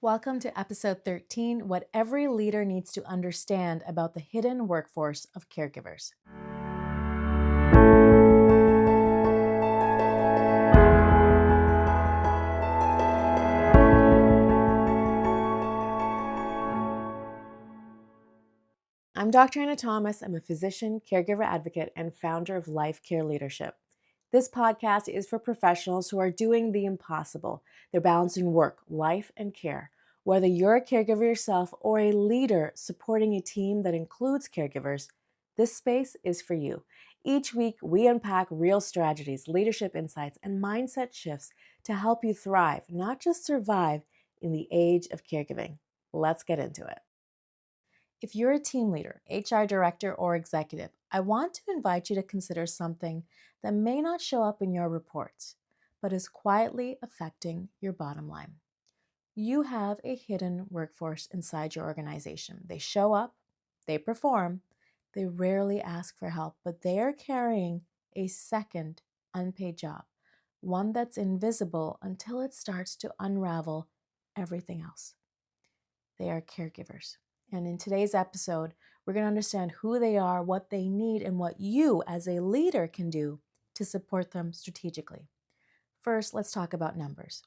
Welcome to episode 13, What Every Leader Needs to Understand About the Hidden Workforce of Caregivers. I'm Dr. Anna Thomas. I'm a physician, caregiver advocate, and founder of Life Care Leadership. This podcast is for professionals who are doing the impossible. They're balancing work, life, and care. Whether you're a caregiver yourself or a leader supporting a team that includes caregivers, this space is for you. Each week, we unpack real strategies, leadership insights, and mindset shifts to help you thrive, not just survive, in the age of caregiving. Let's get into it. If you're a team leader, HR director, or executive, I want to invite you to consider something that may not show up in your reports, but is quietly affecting your bottom line. You have a hidden workforce inside your organization. They show up, they perform, they rarely ask for help, but they are carrying a second unpaid job, one that's invisible until it starts to unravel everything else. They are caregivers. And in today's episode, we're going to understand who they are, what they need, and what you as a leader can do to support them strategically. First, let's talk about numbers.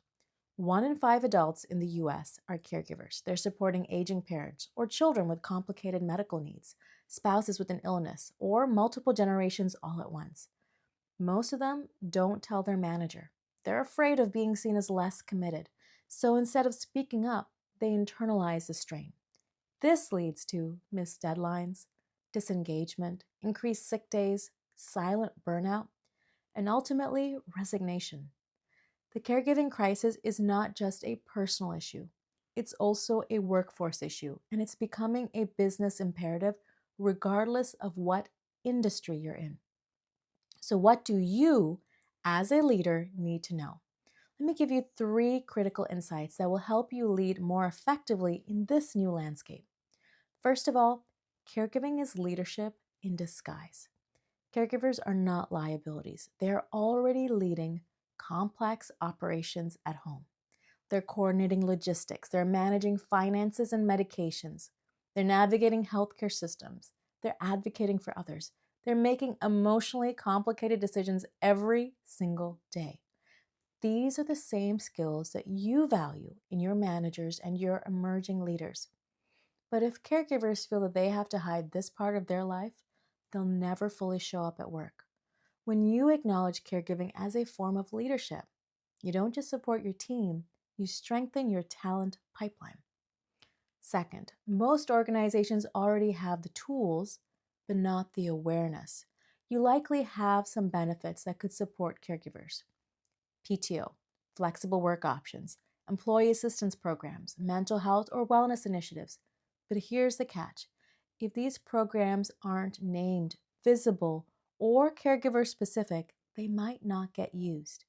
1 in 5 adults in the US are caregivers. They're supporting aging parents or children with complicated medical needs, spouses with an illness, or multiple generations all at once. Most of them don't tell their manager. They're afraid of being seen as less committed. So instead of speaking up, they internalize the strain. This leads to missed deadlines, disengagement, increased sick days, silent burnout, and ultimately resignation. The caregiving crisis is not just a personal issue. It's also a workforce issue, and it's becoming a business imperative regardless of what industry you're in. So what do you, as a leader, need to know? Let me give you 3 critical insights that will help you lead more effectively in this new landscape. First of all, caregiving is leadership in disguise. Caregivers are not liabilities. They are already leading complex operations at home. They're coordinating logistics. They're managing finances and medications. They're navigating healthcare systems. They're advocating for others. They're making emotionally complicated decisions every single day. These are the same skills that you value in your managers and your emerging leaders. But if caregivers feel that they have to hide this part of their life, they'll never fully show up at work. When you acknowledge caregiving as a form of leadership, you don't just support your team, you strengthen your talent pipeline. Second, most organizations already have the tools, but not the awareness. You likely have some benefits that could support caregivers: PTO, flexible work options, employee assistance programs, mental health or wellness initiatives. But here's the catch. If these programs aren't named, visible, or caregiver specific, they might not get used.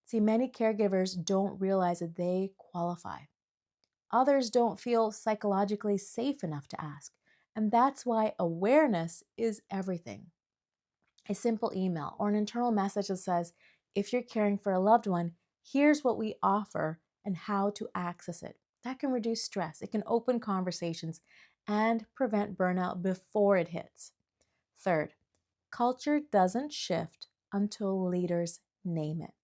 See, many caregivers don't realize that they qualify. Others don't feel psychologically safe enough to ask. And that's why awareness is everything. A simple email or an internal message that says, if you're caring for a loved one, here's what we offer and how to access it. That can reduce stress. It can open conversations and prevent burnout before it hits. Third, culture doesn't shift until leaders name it.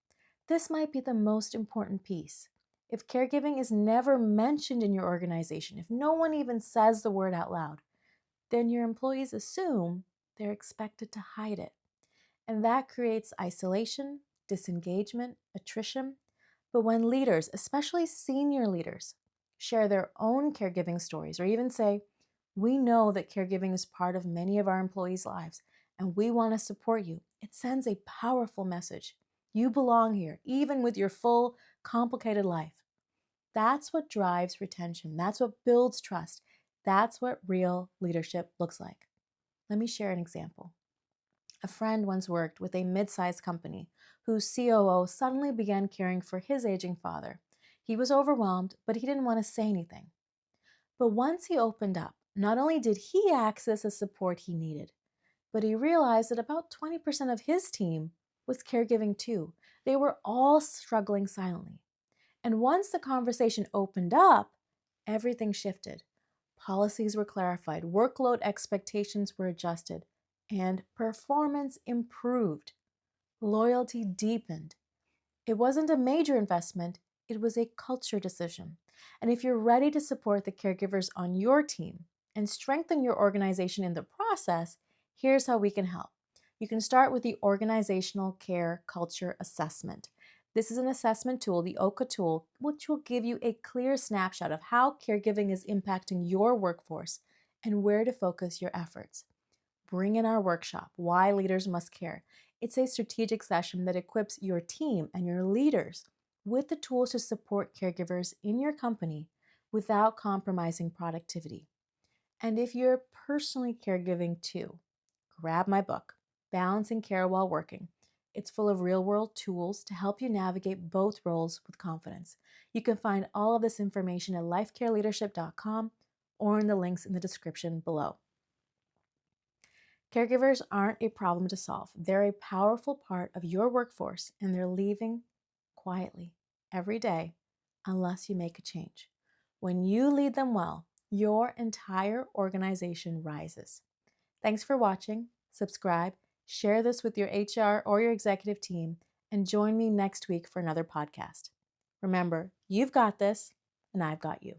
This might be the most important piece. If caregiving is never mentioned in your organization, if no one even says the word out loud, then your employees assume they're expected to hide it. And that creates isolation, disengagement, attrition. But when leaders, especially senior leaders, share their own caregiving stories or even say, we know that caregiving is part of many of our employees' lives and we want to support you, it sends a powerful message. You belong here, even with your full, complicated life. That's what drives retention. That's what builds trust. That's what real leadership looks like. Let me share an example. A friend once worked with a mid-sized company whose COO suddenly began caring for his aging father. He was overwhelmed, but he didn't want to say anything. But once he opened up, not only did he access the support he needed, but he realized that about 20% of his team was caregiving too. They were all struggling silently. And once the conversation opened up, everything shifted. Policies were clarified, workload expectations were adjusted, and performance improved. Loyalty deepened. It wasn't a major investment, it was a culture decision. And if you're ready to support the caregivers on your team and strengthen your organization in the process, here's how we can help. You can start with the Organizational Care Culture Assessment. This is an assessment tool, the OCA tool, which will give you a clear snapshot of how caregiving is impacting your workforce and where to focus your efforts. Bring in our workshop, Why Leaders Must Care. It's a strategic session that equips your team and your leaders with the tools to support caregivers in your company without compromising productivity. And if you're personally caregiving too, grab my book, Balancing Care While Working. It's full of real-world tools to help you navigate both roles with confidence. You can find all of this information at lifecareleadership.com or in the links in the description below. Caregivers aren't a problem to solve. They're a powerful part of your workforce, and they're leaving quietly every day unless you make a change. When you lead them well, your entire organization rises. Thanks for watching. Subscribe, share this with your HR or your executive team, and join me next week for another podcast. Remember, you've got this, and I've got you.